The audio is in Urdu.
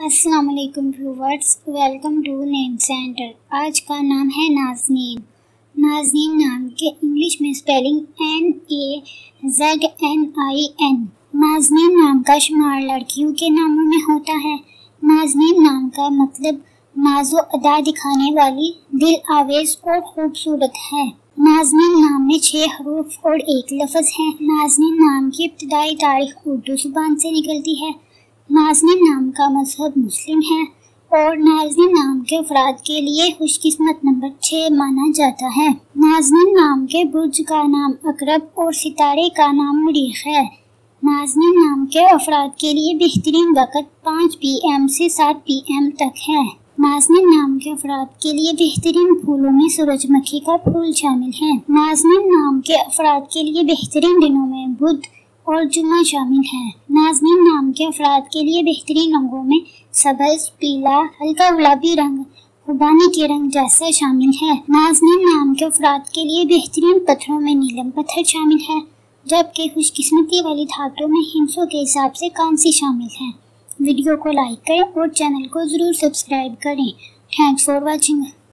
السلام علیکم viewers, welcome to name centre. آج کا نام ہے نازنین۔ نازنین نام کے انگلش میں سپیلنگ NAZNIN۔ نازنین نام کا شمار لڑکیوں کے ناموں میں ہوتا ہے۔ نازنین نام کا مطلب ناز و ادا دکھانے والی، دل آویز اور خوبصورت ہے۔ نازنین نام میں 6 حروف اور 1 لفظ ہے۔ نازنین نام کی ابتدائی تاریخ اردو زبان سے نکلتی ہے۔ نازنین نام کا مذہب مسلم ہے اور نازنین نام کے افراد کے لیے خوش قسمت نمبر 6 مانا جاتا ہے۔ نازنین نام کے برج کا نام عقرب اور ستارے کا نام مریخ ہے۔ نازنین نام کے افراد کے لیے بہترین وقت 5 PM سے 7 PM تک ہے۔ نازنین نام کے افراد کے لیے بہترین پھولوں میں سورج مکھی کا پھول شامل ہے۔ نازنین نام کے افراد کے لیے بہترین دنوں میں بدھ اور جمعہ شامل ہے۔ نازنین نام کے افراد کے لیے بہترین رنگوں میں سبز، پیلا، ہلکا گلابی رنگ، خوبانی کے رنگ جیسا شامل ہے۔ نازنین نام کے افراد کے لیے بہترین پتھروں میں نیلم پتھر شامل ہے، جبکہ خوش قسمتی والی دھاتوں میں ہندسوں کے حساب سے کانسی شامل ہے۔ ویڈیو کو لائک کریں اور چینل کو ضرور سبسکرائب کریں۔ Thanks for watching.